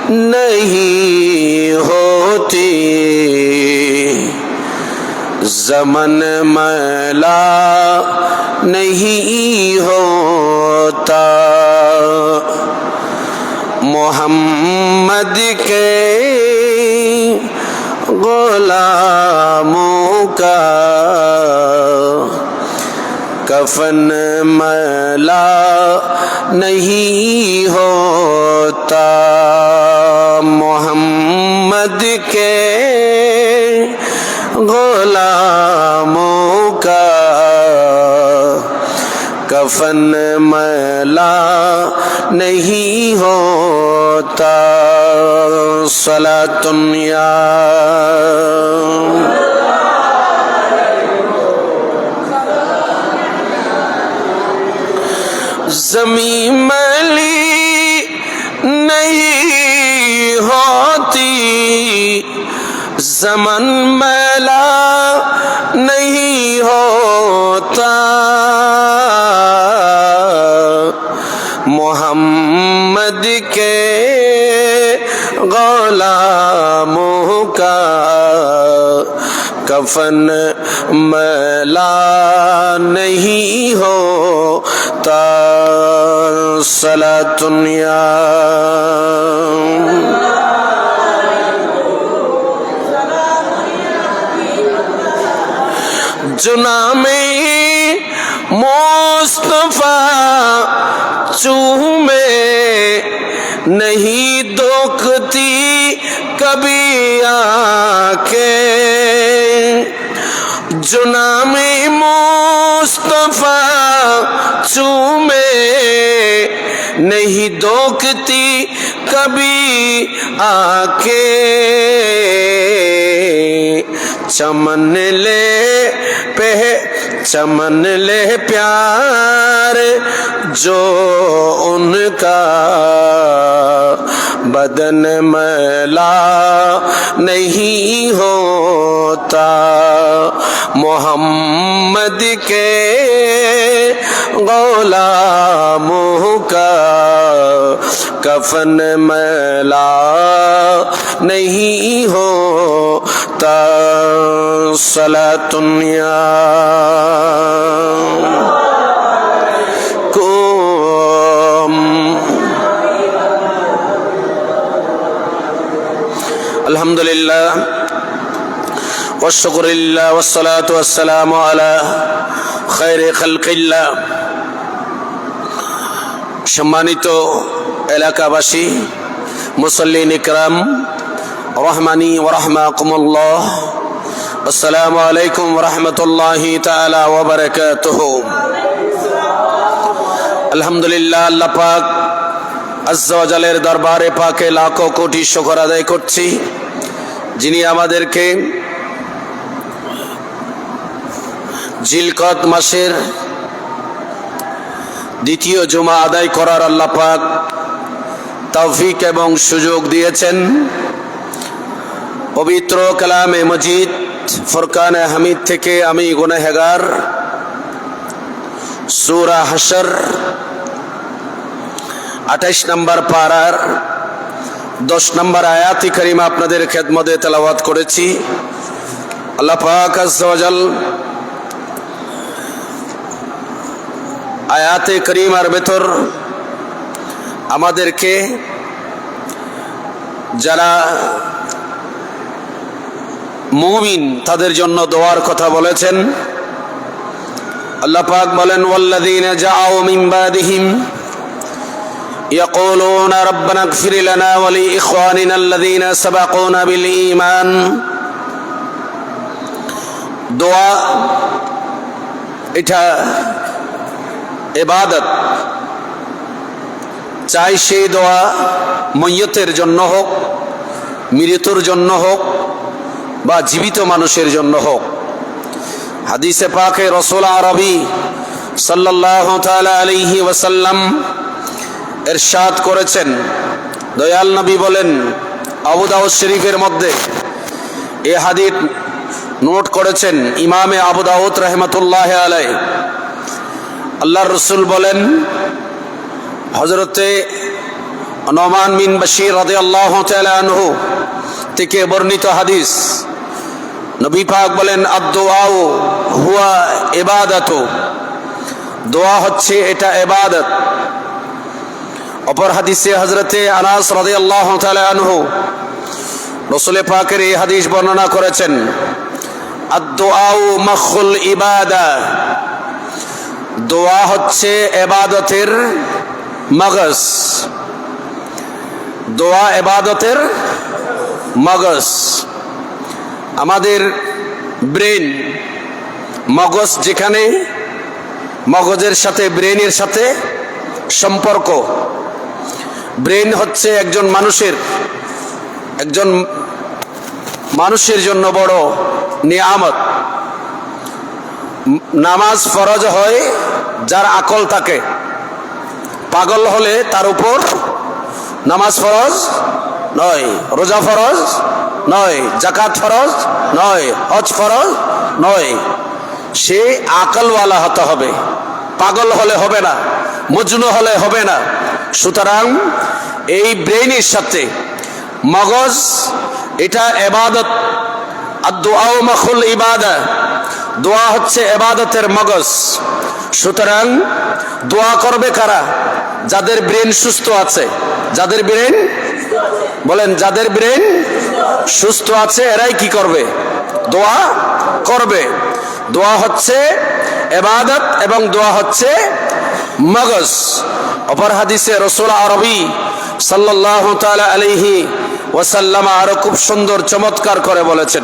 नहीं होती, ज़मन मैला नहीं होता। मोहम्मद के गुलामों का कफन मैला नहीं होता। मोहम्मद के गुलामों का कफन मैला नहीं होता। सलातुन या ज़मीं मैली नहीं होती, ज़मन मैला नहीं होता। मोहम्मद के गुलामों का कफन मैला नहीं होता। सलातुन या जुनामे मुस्तफा चूमे नहीं दुखती कभी आके। जुनामे मुस्तफा चूमे नहीं दुखती कभी आके। चमन ले प्यार जो उनका बदन मैला नहीं होता। मोहम्मद के गुलामों का कफन मैला नहीं होता। सलातुन या अल्हम्दुलिल्लाह वश्शुकुरिल्लाह वस्सलातु वस्सलामु अला खैरि खल्किल्लाह। सम्मानित एलाकाबासी, मुसल्लिन इकराम, रहमानी व रहमाकुमुल्लाह, अस्सलामु अलैकुम व रहमतुल्लाहि ताला व बाराकातुहु। अल्हम्दुलिल्लाह, अल्लाह पाक আজ্জা ওয়া জালের দরবারে পাকে লাখো কোটি শুকর আদায় করছি, যিনি আমাদেরকে জিলকদ মাসের দ্বিতীয় জুমা আদায় করার আল্লাহ পাক তৌফিক এবং সুযোগ দিয়েছেন। পবিত্র কালামে মজিদ ফুরকানে হামিদ থেকে আমি গুনাহগার সূরা হাশর 28 নম্বর পারার 10 নম্বর আয়াতি কারিমা আপনাদের খেদমতে তেলাওয়াত করেছি। আল্লাহ পাক আজ্জা ওয়া জাল আয়াতে কারিমার ভেতর আমাদেরকে যারা মুমিন তাদের জন্য দোয়ার কথা বলেছেন। আল্লাহ পাক বলেন, ওয়াল্লাযীনা জাআউ মিন বাদিহিম يقولون ربنا اغفر لنا ولإخواننا الذين سبقونا بالإيمان। দোয়া এটা ইবাদত, চাই সেই দোয়া ময়্যতের জন্য হোক, মৃত্যুর জন্য হোক বা জীবিত মানুষের জন্য হোক। হাদিসে পাকে রাসূল আরবি সাল্লাল্লাহু তাআলা আলাইহি ওয়াসাল্লাম ইরশাদ করেছেন, দয়াল নবী বলেন, আবু দাউদ শরীফের মধ্যে এই হাদিস নোট করেছেন ইমামে আবু দাউদ রাহমাতুল্লাহ আলাইহি। আল্লাহর রাসূল বলেন, হযরতে নোমান বিন বশীর রাদিয়াল্লাহু তাআলা আনহু থেকে বর্ণিত হাদিস, নবী পাক বলেন, আদ-দুআউ হুয়া ইবাদাতু, দোয়া হচ্ছে এটা ইবাদত। অপর হাদিসে হযরতে আনাস রাদিয়াল্লাহু তাআলা আনহু রাসূল পাকের এই হাদিস বর্ণনা করেছেন, আদ-দুআউ মাখুল ইবাদা, দোয়া হচ্ছে ইবাদতের মগজ, দোয়া ইবাদতের মগজ। আমাদের ব্রেন, মগজ, যেখানে মগজের সাথে ব্রেনের সাথে সম্পর্ক। ব্রেন হচ্ছে একজন মানুষের জন্য বড় নিয়ামত। নামাজ ফরজ হয় যার আকল থাকে, পাগল হলে তার উপর নামাজ ফরজ নয়, রোজা ফরজ নয়, যাকাত ফরজ নয়, হজ ফরজ নয়। সে আকলওয়ালা হতে হবে, পাগল হলে হবে না, মজনু হলে হবে না। সুতরাং এই ব্রেইনের সাথে মগজ, এটা ইবাদত। আদ-দুআউ মাখুল ইবাদা, দোয়া হচ্ছে ইবাদতের মগজ। সুতরাং দোয়া করবে কারা? যাদের ব্রেন সুস্থ আছে। যাদের ব্রেন, বলেন, যাদের ব্রেন সুস্থ আছে এরাই কি করবে? দোয়া করবে। দোয়া হচ্ছে ইবাদত এবং দোয়া হচ্ছে মগজ। অপর হাদিসে রাসূল আরবি সাল্লাল্লাহু তাআলা আলাইহি ওয়াসাল্লাম আরো খুব সুন্দর চমৎকার করে বলেছেন।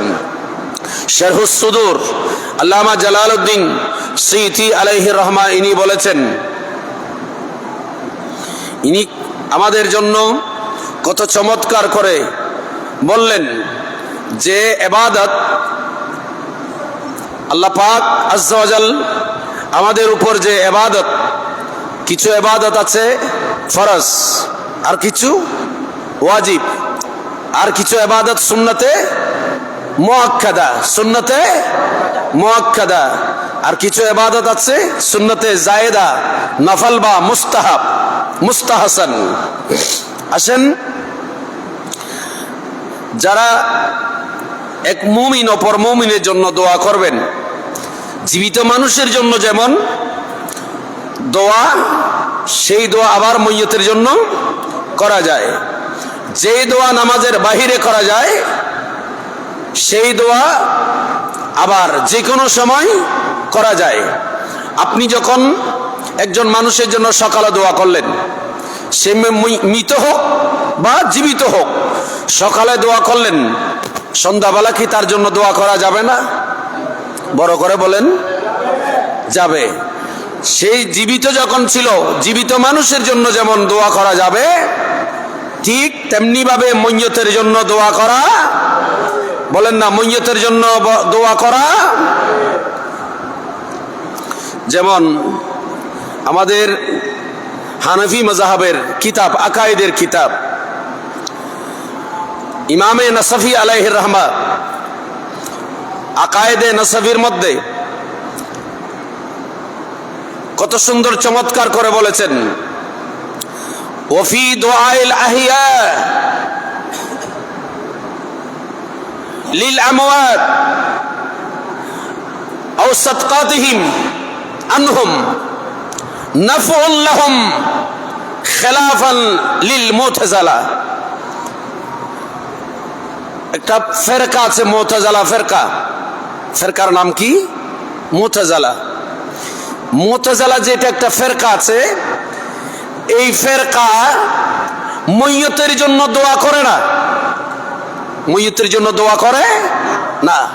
শারহুস সুদূর আল্লামা জালালউদ্দিন সুয়ুতী আলাইহি রহমা ইনি বলেছেন, ইনি আমাদের জন্য কত চমৎকার করে বললেন যে ইবাদত, আল্লাহ পাক আজ্জা ওয়া জাল আমাদের উপর যে ইবাদত, কিছু ইবাদত আছে ফরজ, আর কিছু ওয়াজিব, আর কিছু ইবাদত সুন্নতে মুআক্কাদা, সুন্নতে মুআক্কাদা, আর কিছু ইবাদত আছে সুন্নতে জায়েদা, নফল বা মুস্তাহাব, মুস্তাহসান। আসেন, যারা এক মুমিন অপর মুমিনের জন্য দোয়া করবেন, জীবিত মানুষের জন্য যেমন দোয়া, সেই দোয়া আবার মইয়তের জন্য করা যায়। যে দোয়া নামাজের বাহিরে করা যায়, সেই দোয়া আবার যে কোনো সময় করা যায়। আপনি যখন একজন মানুষের জন্য সকালে দোয়া করলেন, সে মৃত হোক বা জীবিত হোক, সকালে দোয়া করলেন, সন্ধ্যাবেলা কি তার জন্য দোয়া করা যাবে না? বড় করে বলেন, যাবে। সেই জীবিত যখন ছিল, জীবিত মানুষের জন্য যেমন দোয়া করা যাবে, ঠিক তেমনি ভাবে মইয়তের জন্য দোয়া করা, বলেন না, মইয়তের জন্য দোয়া করা। যেমন আমাদের হানাফি মাযহাবের কিতাব, আকায়েদের কিতাব, ইমামে নাসাফি আলাইহির রহমা, আকায়েদে নাসাফির মধ্যে কত সুন্দর চমৎকার করে বলেছেন, ওফি দুআইল আহিয়া লিল আমওয়াত আও সাদকাতিহিম আনহুম নাফউল লাহুম খিলাফান লিল মুতাযালা। একটা ফেরকা আছে মুতাযালা ফেরকা, ফেরকার নাম কি? মুতাযালা। মুতাযালা যেটা একটা ফেরকা আছে, এই ফেরকা মইয়তের জন্য দোয়া করে না, মইয়তের জন্য দোয়া করে না।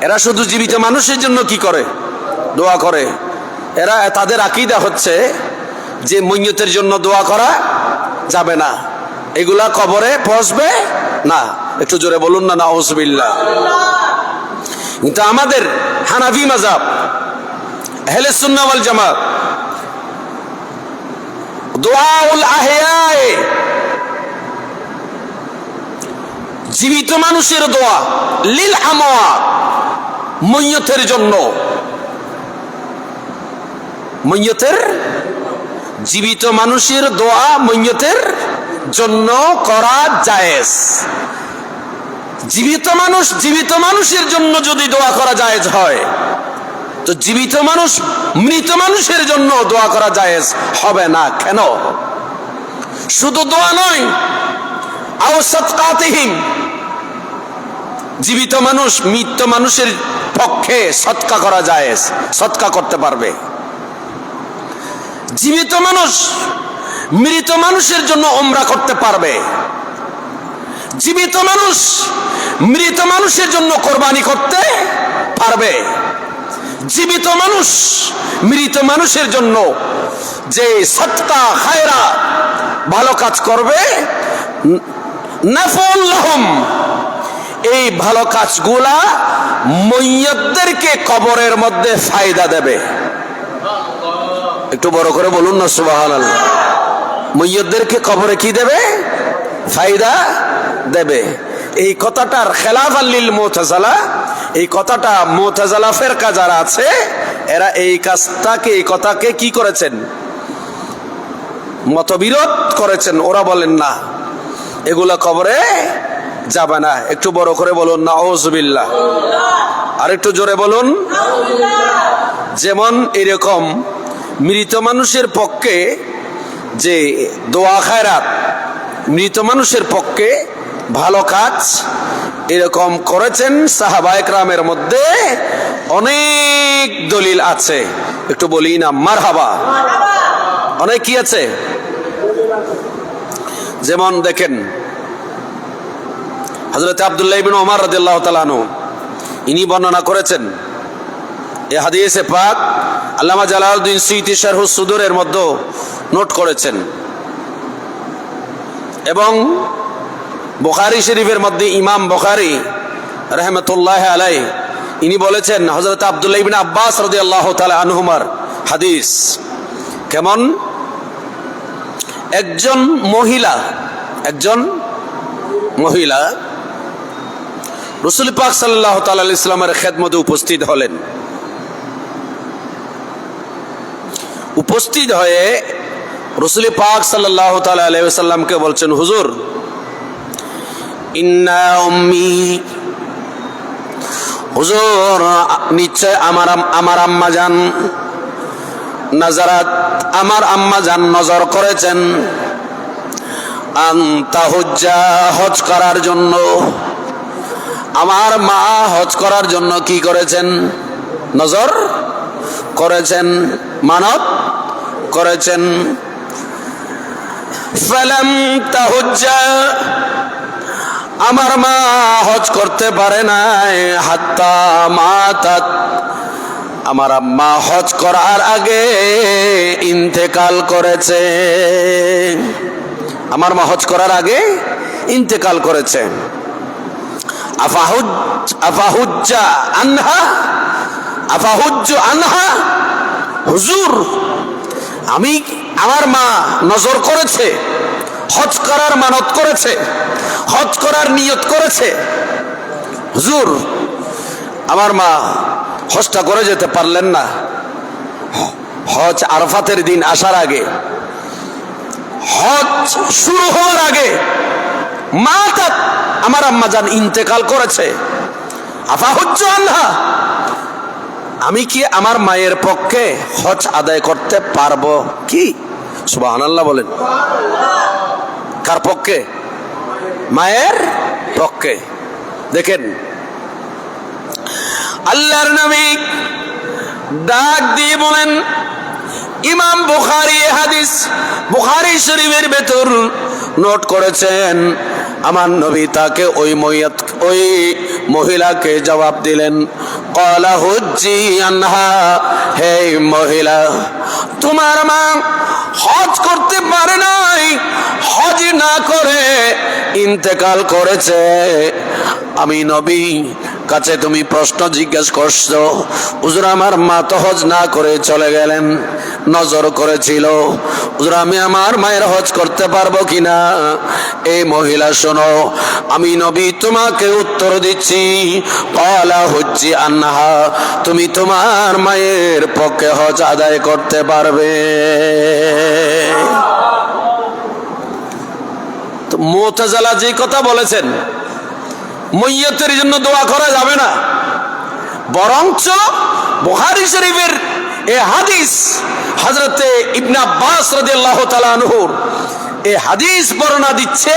এরা শুধু জীবিত মানুষের জন্য কি করে? দোয়া করে। এরা, তাদের আকীদা হচ্ছে যে মইয়তের জন্য দোয়া করা যাবে না, এগুলা কবরে পৌঁছবে না। একটু জোরে বলুন না, নাউযুবিল্লাহ। কিন্তু আমাদের হানাফি মাযহাব, আহলে সুন্নাহ ওয়াল জামাত, দুআউল আহিয়ায়ে, জীবিত মানুষের দোয়া, লিল আমওয়াত, মইয়তের জন্য, মইয়তের, জীবিত মানুষের দোয়া মইয়তের জন্য করা জায়েজ। জীবিত মানুষের জন্য যদি দোয়া করা জায়েজ হয়, তো জীবিত মানুষ মৃত মানুষের জন্য দোয়া করা জায়েজ হবে না কেন? শুধু দোয়া নয়, আও সাদকাতিহিম, জীবিত মানুষ মৃত মানুষের পক্ষে সদকা করা জায়েজ, সদকা করতে পারবে। জীবিত মানুষ মৃত মানুষের জন্য উমরা করতে পারবে। জীবিত মানুষ মৃত মানুষের জন্য কোরবানি করতে পারবে। জীবিত মানুষ মৃত মানুষের জন্য যে সদকা খায়রা ভালো কাজ করবে, নাফউল লাহুম, এই ভালো কাজগুলা মাইয়্যিতদেরকে কবরের মধ্যে ফায়দা দেবে। একটু বড় করে বলুন না সুবহানাল্লাহ। মাইয়্যিতদেরকে কবরে কি দেবে? ফায়দা দেবে। এই কথাটার খেলাফ লিল মুতাজিলা, এই কথাটা মুতাজিলা ফিরকা যারা আছে এরা এই কথাকে কি করেছেন? মতবিরোধ করেছেন। ওরা বলেন না, এগুলা কবরে যাবে না। একটু বড় করে বলুন নাউযুবিল্লাহ। আর একটু জোরে বলুন। যেমন এরকম মৃত মানুষের পক্ষে যে দোয়া খায়রাত, মৃত মানুষের পক্ষে ভালো কাজ এরকম করেছেন সাহাবায়ে কেরামের মধ্যে অনেক দলিল আছে। একটু বলি না মারহাবা। অনেক কি আছে? যেমন দেখেন হযরত আব্দুল্লাহ ইবনে ওমর রাদিয়াল্লাহু তাআলা আনহু, ইনি বর্ণনা করেছেন এই হাদিসে পাক আল্লামা জালালউদ্দিন সুয়ুতী শারহুস সুদুরের মধ্যে নোট করেছেন, এবং বুখারী শরীফের মধ্যে ইমাম বুখারী রাহমাতুল্লাহি আলাইহি ইনি বলেছেন হযরত আব্দুল্লাহ ইবনে আব্বাস রাদিয়াল্লাহু তাআলা আনহুমার হাদিস। কেমন? একজন মহিলা রাসূল পাক সাল্লাল্লাহু তাআলা আলাইহি সাল্লামের খেদমতে উপস্থিত হলেন। উপস্থিত হয়ে রাসূল পাক সাল্লাল্লাহু তাআলা আলাইহি ওয়াসাল্লামকে বলছেন, হুজুর, ইন্না উম্মি, হুজুর নিশ্চয় আমার আম্মা জান নাজারাত, আমার আম্মা জান নজর করেছেন আনতা হুজ্জা, হজ করার জন্য। আমার মা হজ করার জন্য কি করেছেন? নজর করেছেন, মানত করেছেন। ফালাম তাহুজ্জা, আমার মা হজ করতে পারে নাই। হাত্তা মাতাত, আমার আম্মা হজ করার আগে ইন্তেকাল করেছে। আমার মা হজ করার আগে ইন্তেকাল করেছে। আফাহুজ্জা আনহা, আফাহুজ্জু আনহা, হুজুর আমার মা নজর করেছে, হজ করার মানত করেছে, হজ করার নিয়ত করেছে, হুজুর আমার মা হজটা করে যেতে পারলেন না। হজ আরাফাতের দিন আসার আগে, হজ শুরু হওয়ার আগে মাতাত, আমার আম্মা জান ইন্তেকাল করেছে। আফাহুজ্জু আনহা, আমি কি আমার মায়ের পক্ষে হজ আদায় করতে পারবো কি? সুবহানাল্লাহ বলেন। কার পক্ষে? মায়ের পক্ষে। দেখেন আল্লাহর নবী ডাক দিয়ে বলেন, ইমাম বুখারী হাদিস বুখারী শরীফের ভেতর নোট করেছেন, আমার নবী তাকে ওই মহিলাকে জবাব দিলেন, ক্বালা হুজ্জি আনহা, হে মহিলা, তোমার মা হজ করতে পারে নাই, হজ না করে ইন্তেকাল করেছে। আমি নবী কাছে তুমি প্রশ্ন জিজ্ঞেস করছো, হুজুর আমার মা তো হজ না করে চলে গেলেন, নজর করেছিল, হুজুর আমি আমার মায়ের হজ করতে পারবো কিনা? এই মহিলা শোনো, আমি নবী তোমাকে উত্তর দিচ্ছি, ক্বালা হুজ্জি আনহা, তুমি তোমার মায়ের পক্ষে হজ আদায় করতে পারবে। মুতাজিলা যে কথা বলেছেন মইয়তের জন্য দোয়া করা যাবে না, বরঞ্চ বুখারী শরীফের এই হাদিস হযরতে ইবনে আব্বাস রাদিয়াল্লাহু তাআলা আনহুর এই হাদিস বর্ণনা দিচ্ছে।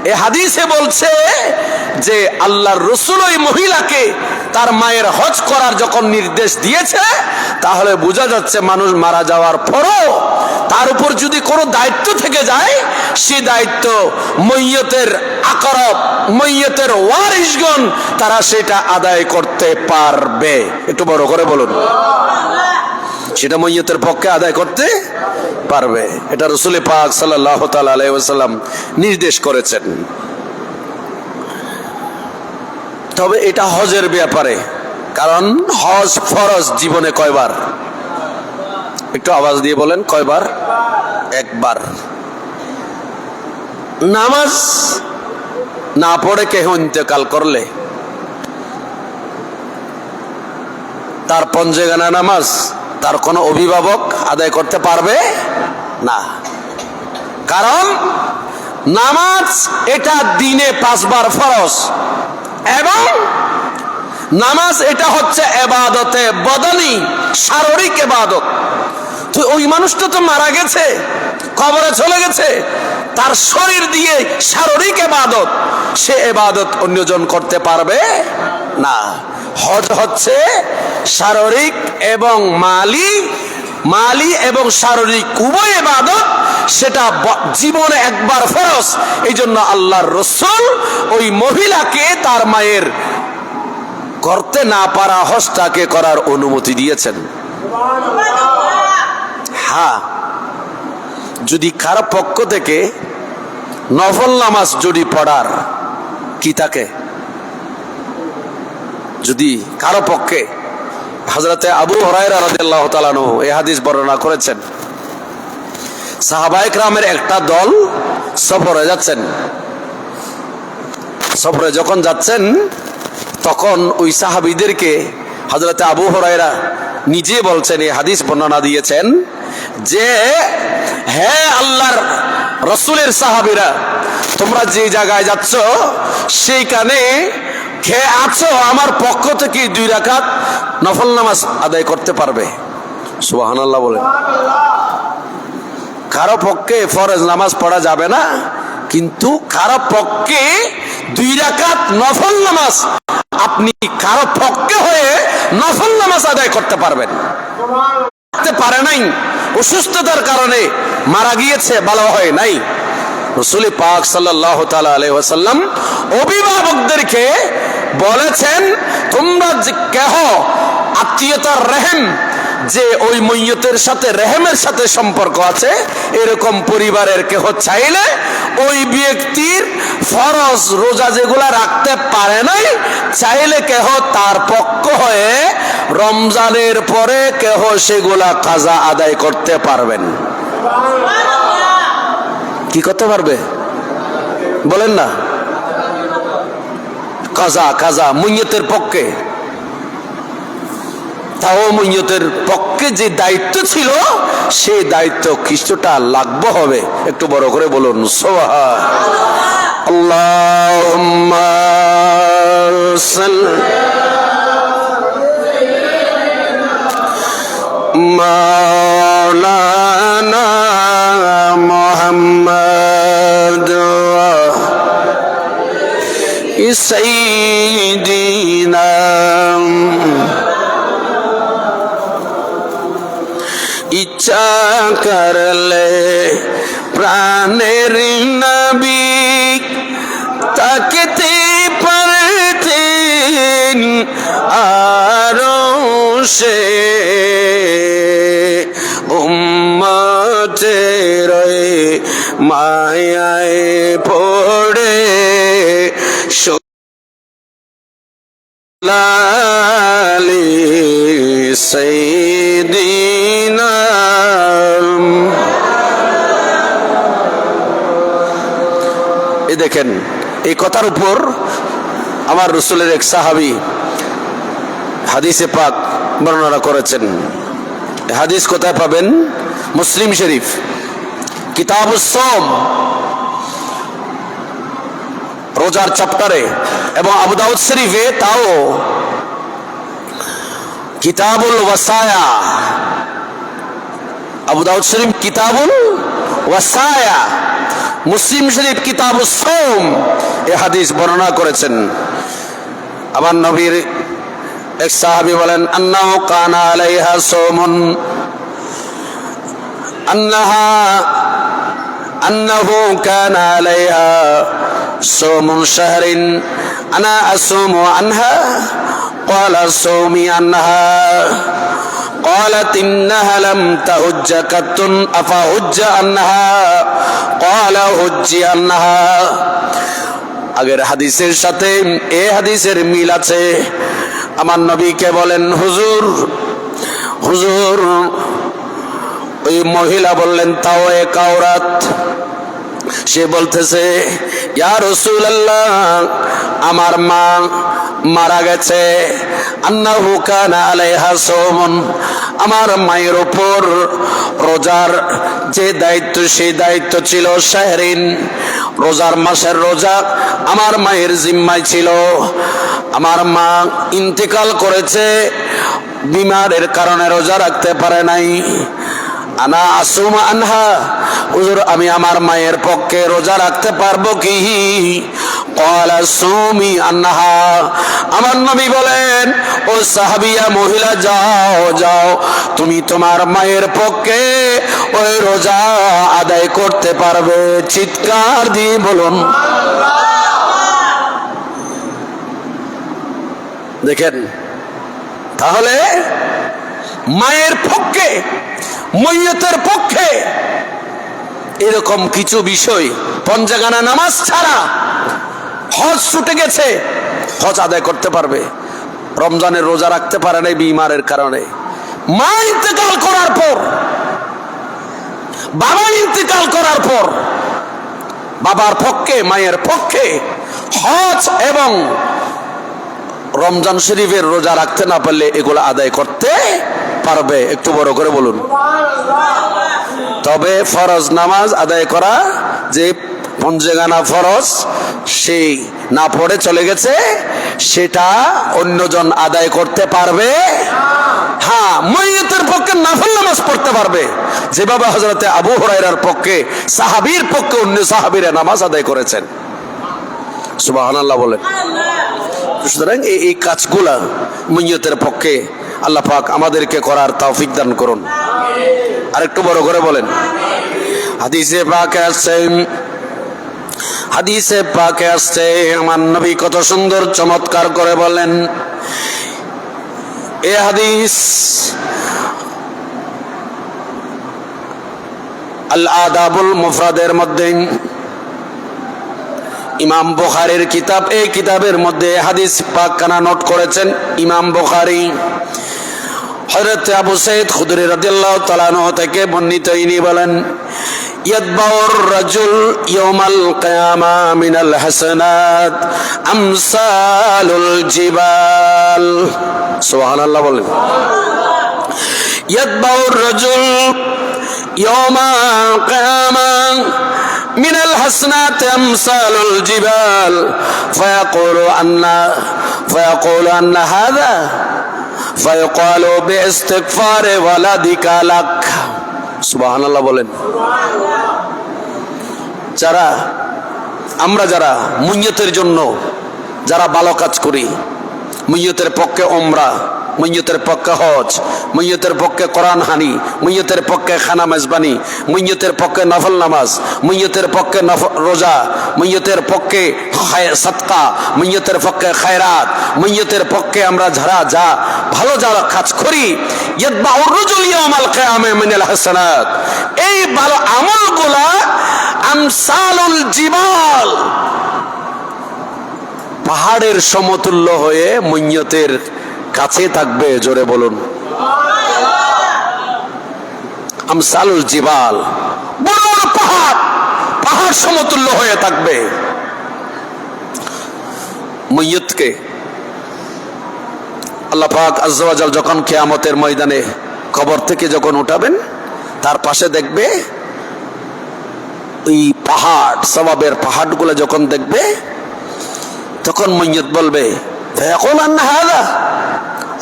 এই হাদিসে বলছে যে আল্লাহর রাসূল ওই মহিলাকে তার মায়ের হজ করার যখন নির্দেশ দিয়েছে, তাহলে বোঝা যাচ্ছে মানুষ মারা যাওয়ার পরও তার উপর যদি কোনো দায়িত্ব থেকে যায়, সেই দায়িত্ব মইয়তের আকরব, মইয়তের ওয়ারিসগণ তারা সেটা আদায় করতে পারবে। একটু বড় করে বলুন, সেটা মইয়তের পক্ষে আদায় করতে পারবে। এটা রাসূল পাক সাল্লাল্লাহু তাআলা আলাইহি ওয়াসাল্লাম নির্দেশ করেছেন। তবে এটা হজের ব্যাপারে, কারণ হজ ফরজ জীবনে কয়বার? একটু আওয়াজ দিয়ে বলেন, কয়বার? একবার। নামাজ না পড়ে কেহ ইন্তেকাল করলে তার পঞ্জেগানা নামাজ তার কোনো অভিভাবক আদায় করতে পারবে না, কারণ নামাজ এটা দিনে 5 বার ফরজ, এবং নামাজ এটা হচ্ছে ইবাদতে বদনি, শারীরিক ইবাদত। তো ওই মানুষটা তো মারা গেছে, কবরে চলে গেছে, তার শরীর দিয়ে শারীরিক ইবাদত, সে ইবাদত অন্যজন করতে পারবে না। হজ হচ্ছে শারীরিক এবং মালি এবং শারীরিক উভয় ইবাদত, সেটা জীবনে একবার ফরজ। এই জন্য আল্লাহর রাসূল ওই মহিলাকে তার মায়ের করতে না পারা হজটাকে করার অনুমতি দিয়েছেন। হ্যাঁ, যদি কারো পক্ষ থেকে নফল নামাজ যদি পড়ার কি থাকে, যদি কারো পক্ষে, হযরতে আবু হুরায়রা রাদিয়াল্লাহু তাআলা আনহু এই হাদিস বর্ণনা করেছেন, সাহাবায়ে কেরামের একটা দল সফরে যাচ্ছেন। সফরে যখন যাচ্ছেন তখন ওই সাহাবীদেরকে হযরতে আবু হুরায়রা নিজে বলছেন, এই হাদিস বর্ণনা দিয়েছেন যে, হে আল্লাহর রাসূলের সাহাবীরা, তোমরা যে জায়গায় যাচ্ছ সেইখানে খেয়ে আছো, আমার পক্ষ থেকে 2 রাকাত নফল নামাজ আদায় করতে পারবে? সুবহানাল্লাহ বলেন। কারো পক্ষে ফরজ নামাজ পড়া যাবে না, কিন্তু কারো পক্ষে 2 রাকাত নফল নামাজ, আপনি কারো পক্ষে হয়ে নফল নামাজ আদায় করতে পারবেন। পারে নাই, অসুস্থতার কারণে মারা গিয়েছে, ভালো হয় নাই, রাসূল পাক সাল্লাল্লাহু তাআলা আলাইহি ওয়াসাল্লাম অভিভাবকদেরকে বলেছেন, তোমরা যে কেহ আত্মীয়তার রহিম, যে ওই মইয়তের সাথে রেহেমের সাথে সম্পর্ক আছে, এরকম পরিবারের কেহ চাইলে ওই ব্যক্তির ফরজ রোজা যেগুলা রাখতে পারে নাই, চাইলে কেহ তার পক্ষ হয়ে রমজানের পরে কেহ সেগুলা কাজা আদায় করতে পারবেন। কি করতে পারবে বলেন না? কাজা মইয়তের পক্ষে, তাও মইয়তের পক্ষে যে দায়িত্ব ছিল, সেই দায়িত্ব কিছুটা লাগবে হবে। একটু বড় করে বলুন সুবহানাল্লাহ। আল্লাহুম্মা সাল্লি মাওলানা মুহাম্মদ সাইয়্যিদিনা ইচ্ছা করলে প্রাণের নবী তাকতে পারতেন আরশে, উম্মতের মায়ায় পড়ে লালি সাইয়্যিদিনা। এই দেখেন, এই কথার উপর আমার রাসূলের এক সাহাবী হাদিসে পাক বর্ণনা করেছেন। হাদিস কোথায় পাবেন? মুসলিম শরীফ কিতাবুস সাওম রোজার চ্যাপ্টারে, এবং আবু দাউদ শরীফে তাও কিতাবুল ওয়াসায়া, আবু দাউদ শরীফ কিতাবুল ওয়াসায়া, মুসলিম শরীফ কিতাবুস সাওম এই হাদিস বর্ণনা করেছেন। আমার নবীর এক সাহাবী বলেন, আন্নাহু কানা আলাইহা সাওমুন আন্নাহু কানা আলাইহা সাওমুন শাহরিন আনা আসুমু আনহা ক্বালা সাওমি আনহা قالت إنها لم تهج قط أفهج عنها قال هج عنها। আগের হাদিসের সাথে এই হাদিসের মিল আছে। আমার নবীকে বলেন, হুজুর হুজুর, ওই মহিলা বললেন তাও এক আওরাত। সে বলতেছে, ইয়া রাসূলুল্লাহ, আমার মা মারা গেছে, আন্নাহু কানা আলাইহা সাওমুন, আমার মায়ের উপর রোজার যে দায়িত্ব সেই দায়িত্ব ছিল শাহরিন, রোজার মাসের রোজা আমার মায়ের জিম্মায় ছিল। আমার মা ইন্তেকাল করেছে, বিমারের কারণে রোজা রাখতে পারে নাই। আনা আসুম আনহা, হুজুর আমি আমার মায়ের পক্ষে রোজা রাখতে পারবো কি? ক্বালা সুমি আনহা। আমার নবী বলেন, ও সাহাবিয়া মহিলা, যাও যাও, তুমি তোমার মায়ের পক্ষে ওই রোজা আদায় করতে পারবে। চিৎকার দিয়ে বলুন। দেখেন, তাহলে মায়ের পক্ষে, মইয়তের পক্ষে এরকম কিছু বিষয়, পঞ্জাগানা নামাজ ছাড়া হজ ছুটে গেছে, হজ আদায় করতে পারবে। রমজানের রোজা রাখতে পারে নাই বিমারের কারণে। মা ইন্তেকাল করার পর, বাবা ইন্তেকাল করার পর বাবার পক্ষে, মায়ের পক্ষে হজ এবং রমজান শরীফের রোজা রাখতে না পারলে এগুলো আদায় করতে পারবে। একটু বড় করে বলুন। তবে ফরজ নামাজ আদায় করা, যে পঞ্জেগানা ফরজ সেই না পড়ে চলে গেছে, সেটা অন্যজন আদায় করতে পারবে। হ্যাঁ, মাইয়তের পক্ষে নফল নামাজ পড়তে পারবে, যেভাবে হযরতে আবু হুরায়রার পক্ষে, সাহাবীর পক্ষে অন্য সাহাবীরা নামাজ আদায় করেছেন। সুবহানাল্লাহ বলেন। সুতরাং এই কাজগুলা মাইয়তের পক্ষে আল্লাহ পাক আমাদেরকে করার তৌফিক দান করুন। আরেকটু বড় করে বলেন। হাদিসে পাকে আসছে, আমার নবী কত সুন্দর চমৎকার করে বলেন। এ হাদিস আল আদাবুল মুফরাদের মধ্যে, ইমাম বুখারীর কিতাব, এই কিতাবের মধ্যে হাদিস পাক কানা নোট করেছেন ইমাম বুখারী। হযরত আবু সাঈদ খুদরী রাদিয়াল্লাহু তাআলা আনহু থেকে বর্ণিত, ইনি বলেন, ইয়াতবাউর রাজুল ইয়াউমাল কিয়ামা মিনাল হাসানাত আমসালুল জিবাল। সুবহানাল্লাহ বলেন। ইয়াতবাউর রাজুল ইয়াউমাল কিয়ামা মিনাল হাসানাত আমসালুল জিবাল ফায়াকুলু আন্না হাযা ফায়াকুলু বিইস্তিগফারি ওয়ালাদিকা লাক। সুবহানাল্লাহ বলেন। আমরা যারা মুনিয়তের জন্য যারা ভালো কাজ করি, মুনিয়তের পক্ষে উমরা, মুনিয়তের পক্ষে হজ, মুনিয়তের পক্ষে কোরআন হানি, মুনিয়তের পক্ষে খানা মেজবানি, মুনিয়তের পক্ষে নফল নামাজ, মুনিয়তের পক্ষে রোজা, মুনিয়তের পক্ষে সাদকা, মুনিয়তের পক্ষে খায়রাত, মুনিয়তের পক্ষে আমরা যা ভালো যারা কাজ করি, ইয়াতবাউর রাজুল ইয়াউমাল কিয়ামা মিনাল হাসানাত, এই ভালো আমলগুলা আমসালুল জিবাল, পাহাড়ের সমতুল্য হয়ে মুনিয়তের কাছে থাকবে। জোরে বলুন। আমসালুল জিবাল, বড় বড় পাহাড় সমতুল্য হয়ে থাকবে। মাইয়তকে আল্লাহ পাক আযজা ওয়া জাল যখন কিয়ামতের ময়দানে কবর থেকে যখন উঠাবেন, তার পাশে দেখবে ওই পাহাড়, সওয়াবের পাহাড়গুলো যখন দেখবে, তখন মাইয়াত বলবে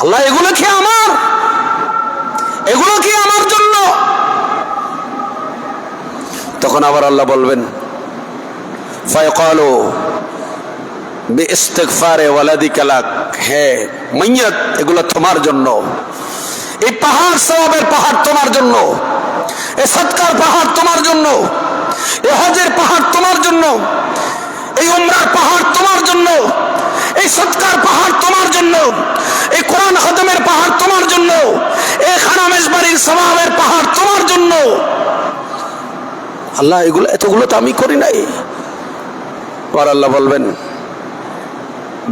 আল্লাহ এগুলো কি আমার, এগুলো কি আমার জন্য? তখন আবার আল্লাহ বলবেন ফায়াকালু বিইস্তিগফারে ওয়ালাদিকা লাক, হে মাইয়াত এগুলো তোমার জন্য, এই পাহাড় সওয়াবের পাহাড় তোমার জন্য, এই সদকার পাহাড় তোমার জন্য, এই হজের পাহাড় তোমার জন্য, এই উমরার পাহাড় তোমার জন্য, এই সদকার পাহাড় তোমার জন্য, এই কোরআন খতমের পাহাড় তোমার জন্য, এই খানামেশ বাড়ির সওয়াবের পাহাড় তোমার জন্য। আল্লাহ এগুলো এতগুলো তো আমি করি নাই। আর আল্লাহ বলবেন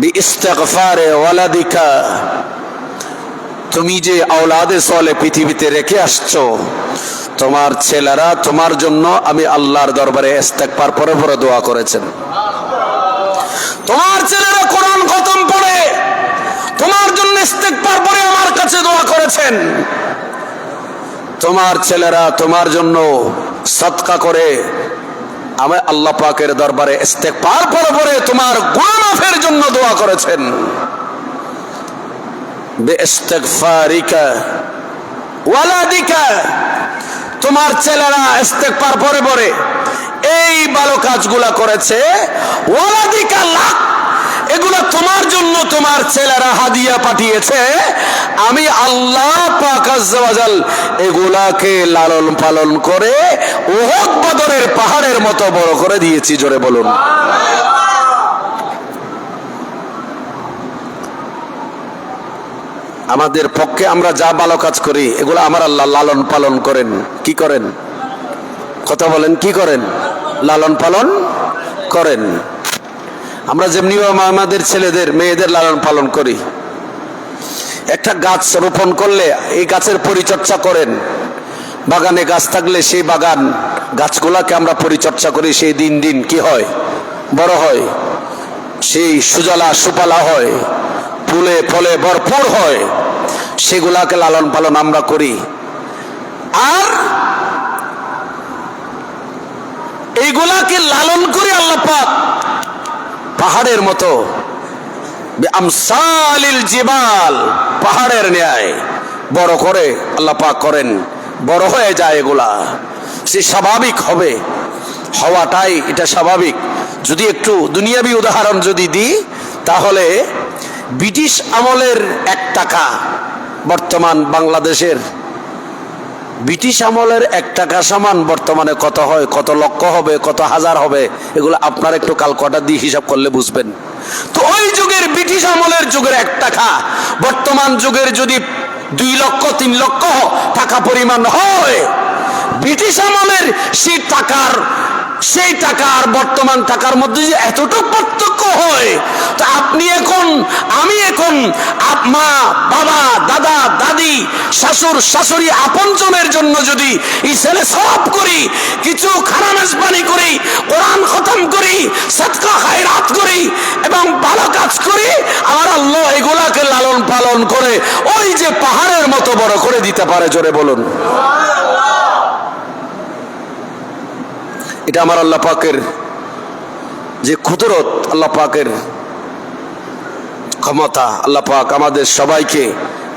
বিইস্তিগফারে ওয়ালাদিকা, তুমি যে আওলাদে সালেহ পৃথিবীতে রেখে আসছো, তোমার ছেলেরা তোমার জন্য আমি আল্লাহর দরবারে ইস্তিগফার পরে পরে দোয়া করেছেন। তোমার ছেলেরা কোরআন খতম পড়ে তোমার জন্য ইস্তিগফার পরে আমার কাছে দোয়া করেছেন। তোমার ছেলেরা তোমার জন্য সদকা করে আমি আল্লাহ পাকের দরবারে ইস্তিগফার পরে পরে তোমার গুনাহ মাফের জন্য দোয়া করেছেন। বিইস্তিগফারিকা ওয়ালাদিকা, তোমার ছেলেরা ইস্তিগফার পরে পরে এই ভালো কাজগুলা করেছে। ওয়ালাদিকা লাক, এগুলা তোমার জন্য তোমার ছেলেরা হাদিয়া পাঠিয়েছে। আমি আল্লাহ পাক আজ্জা ওয়া জাল এগুলাকে লালন পালন করে উহুদ বদরের পাহাড়ের মতো বড় করে দিয়েছি। জোরে বলুন। আমাদের পক্ষে আমরা যা ভালো কাজ করি এগুলো আমার আল্লাহ লালন পালন করেন। কি করেন? কথা বলেন, কি করেন? লালন পালন করেন। আমরা যেমনি আমাদের ছেলেদের মেয়েদের লালন পালন করি। একটা গাছ রোপণ করলে এই গাছের পরিচর্যা করেন। বাগানে গাছ থাকলে সেই বাগান গাছগুলাকে আমরা পরিচর্যা করি, সেই দিন দিন কি হয়? বড় হয়, সেই সুজলা সুপালা হয়, ফুলে ফলে ভরপুর হয়। সেগুলাকে লালন পালন আমরা করি। আর এইগুলাকে লালন করে আল্লাহ পাক পাহাড়ের মতো আমসালিল জিবাল, পাহাড়ের ন্যায় বড় করে আল্লাহ পাক করেন। বড় হয়ে যায় এগুলা, সে স্বাভাবিক হবে। হওয়াটাই এটা স্বাভাবিক। যদি একটু দুনিয়াবি উদাহরণ যদি দিই, তাহলে ব্রিটিশ আমলের 1 টাকা বর্তমান বাংলাদেশের, ব্রিটিশ আমলের 1 টাকা সমান বর্তমানে কত হয়, কত লক্ষ হবে, কত হাজার হবে, এগুলো আপনার একটু ক্যালকুলেটর দিয়ে হিসাব করলে বুঝবেন। তো ওই যুগের ব্রিটিশ আমলের যুগের 1 টাকা বর্তমান যুগের যদি 2 লক্ষ 3 লক্ষ টাকা পরিমাণ হয়, ব্রিটিশ আমলের সেই টাকা আর বর্তমান টাকার মধ্যে যে এতটুকু পার্থক্য হয়, তো আপনি এখন, আমি এখন মা বাবা দাদা দাদি শাশুর শাশুড়ি আপনজনের জন্য যদি ইসলে সওয়াব করি, কিছু খানা মেজবানি করি, কোরআন খতম করি, সদকা খায়রাত করি এবং ভালো কাজ করি, আমার আল্লাহ এগুলাকে লালন পালন করে ওই যে পাহাড়ের মতো বড় করে দিতে পারে। জোরে বলুন। এটা আমার আল্লাহ পাকের যে কুদরত, আল্লাহ পাকের ক্ষমতা। আল্লাহ পাক আমাদের সবাইকে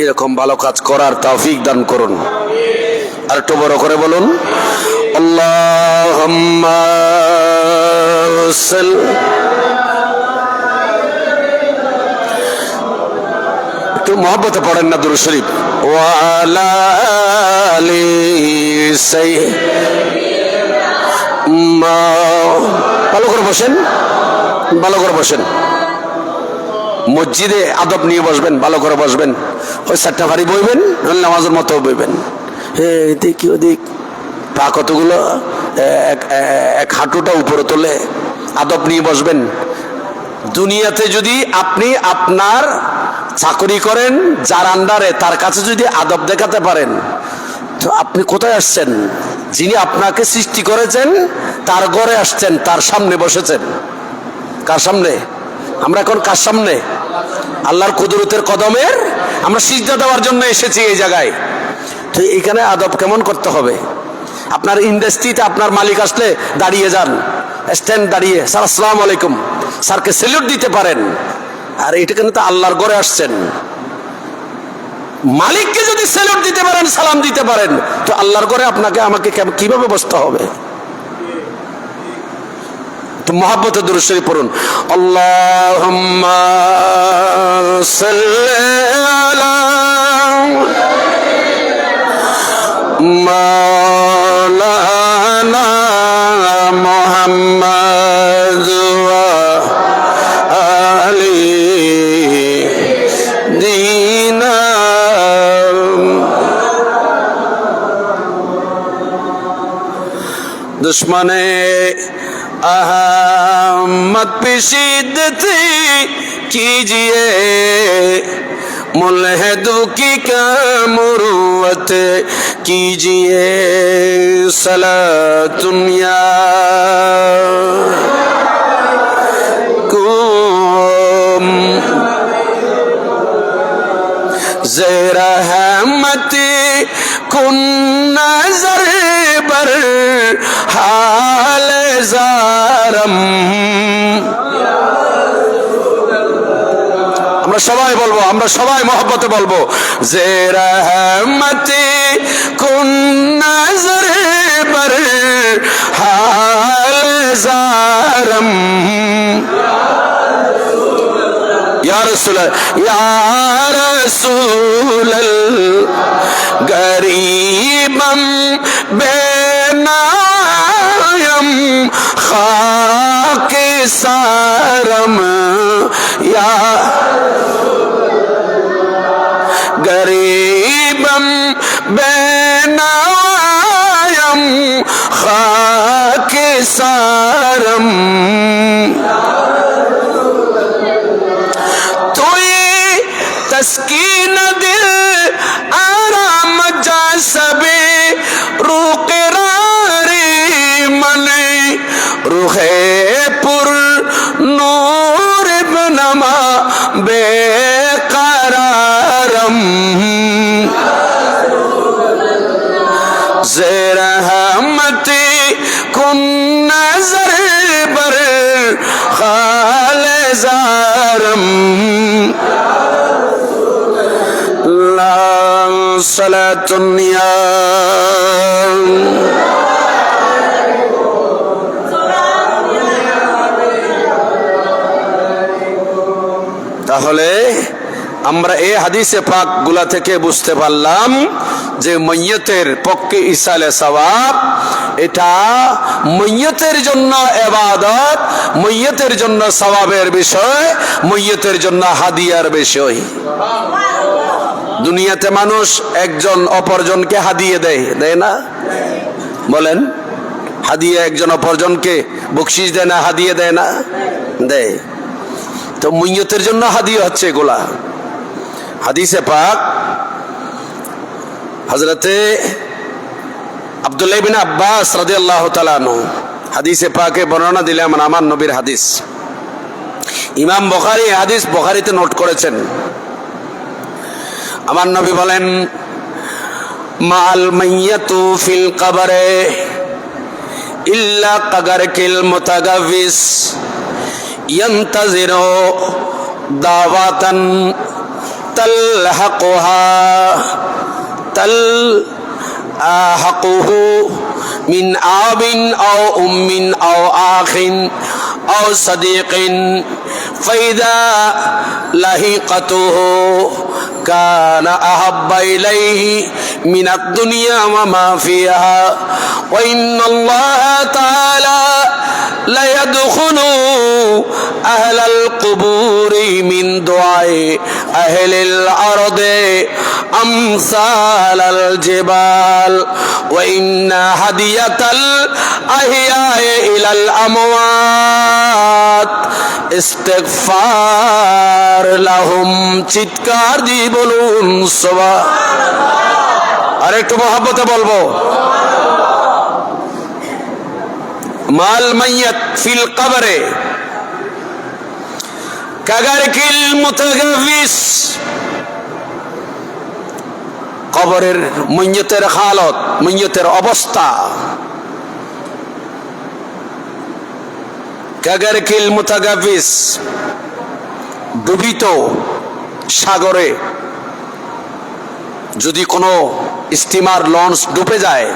এরকম ভালো কাজ করার তৌফিক দান করুন। আর একটু বড় করে বলুন, আল্লাহুম্মা একটু মহব্বতে পড়েন না দুরূদ শরীফ। ওয়া আলা আলি ভালো করে বসেন, ভালো করে বসেন। মসজিদে আদব নিয়ে বসবেন, ভালো করে বসবেন। ওই 4টা ভারী বইবেন, নামাজের মতো বইবেন। এদিক ওদিক পা কতগুলো, এক হাঁটুটা উপরে তোলে, আদব নিয়ে বসবেন। দুনিয়াতে যদি আপনি আপনার চাকরি করেন যার আন্ডারে, তার কাছে যদি আদব দেখাতে পারেন, তো আপনি কোথায় আসছেন? যিনি আপনাকে সৃষ্টি করেছেন তার ঘরে আসছেন, তার সামনে বসেছেন। কার সামনে? আমরা এখন কার সামনে? আল্লাহর কুদরতের কদমের আমরা সিজদা দেওয়ার জন্য এসেছি এই জায়গায়। তো এখানে আদব কেমন করতে হবে? আপনার ইন্ডাস্ট্রিতে আপনার মালিক আসলে দাঁড়িয়ে যান, স্ট্যান্ড দাঁড়িয়ে স্যার আসসালামু আলাইকুম, স্যারকে স্যালুট দিতে পারেন। আর এটা কিন্তু আল্লাহর ঘরে আসছেন, মালিককে যদি স্যালুট দিতে পারেন, সালাম দিতে পারেন, তো আল্লাহর ঘরে আপনাকে আমাকে কিভাবে বসতে হবে? তো মহব্বতে দুরূদ শরীফ পড়ুন। আল্লাহুম্মা সাল্লি আলা মাওলানা মুহাম্মাদ ওয়া আলি দিনা। दुश्मने अहमद पे शिद्दत कीजिए, मुल्हिदों की मुरुवत कीजिए। सलातुन या कुम ज़ेरा रहमत कुन नज़र बर हाल ज़ारम। আমরা সবাই বলবো, আমরা সবাই মহব্বতে বলবো, যে রহমতে কুন নজর बर हाल ज़ारम। या रसूल गरीबम बेनायम खाके सारम। या गरीबम बेनायम खाके सारम। तस्कीन दिल आराम जा सबे रुक़रारे मने रुहे पुर नूर बनमा बेकरारम। ज़े रहमते कुन नज़र बर हाल ज़ारम। সালাতুন ইয়া তাহলে আমরা এই হাদিসে পাক গুলা থেকে বুঝতে পারলাম যে মাইয়তের পক্ষে ইসালে সওয়াব, এটা মাইয়তের জন্য ইবাদত, মাইয়তের জন্য সওয়াবের বিষয়, মাইয়তের জন্য হাদিয়ার বিষয়। দুনিয়াতে মানুষ একজন অপরজনকে হাদিয়ে দেয়, দেয় না? বলেন, হাদিয়ে একজন অপরজনকে বকশিশ দেয় না, হাদিয়ে দেয় না? দেয়। তো মুইয়তের জন্য হাদিয়া হচ্ছে এগুলা। হাদিসে পাক হযরতে আব্দুল্লাহ ইবনে আব্বাস রাদিয়াল্লাহু তাআলা আনহু হাদিসে পাকে বর্ণনা দিলেন, আমার নবীর হাদিস। ইমাম বুখারী হাদিস বুখারীতে নোট করেছেন। আমার নবী বলেন, মাল মাইয়াতু ফিল কবরে ইল্লা কাগারকিল মুতাগাফিস ইয়ান্তাজিরু দাওয়াতান তালহাকুহু মিন আবিন আও উম্মিন আও আখিন আও সাদিকিন ফাইদা লাহিকাতুহু কানা আহাব্বা ইলাইহি মিনাদ দুনিয়া ওয়া মা ফিহা ওয়া ইন্নাল্লাহা তাআলা লা ইয়াদখুলু আহলাল কুবুরি মিন দুআই আহলিল আরদি আমসালাল জিবাল ওয়া ইন্না হাদিয়াতাল আহিয়াই ইলাল আমওয়াত ইস্তিগফার লাহুম। চিৎকার দিয়ে বলুন সুবহানাল্লাহ। আর একটু মহব্বতে বলবো, মাল মাইয়াত ফিল কবরে কাগারকিল মুতাগাফিস। কবরের মাইয়াতের হালত, মাইয়াতের অবস্থা কাগারকিল মুতাগাফিস, ডুবিত সাগরে যদি কোনো স্টিমার লঞ্চ ডুবে যায়,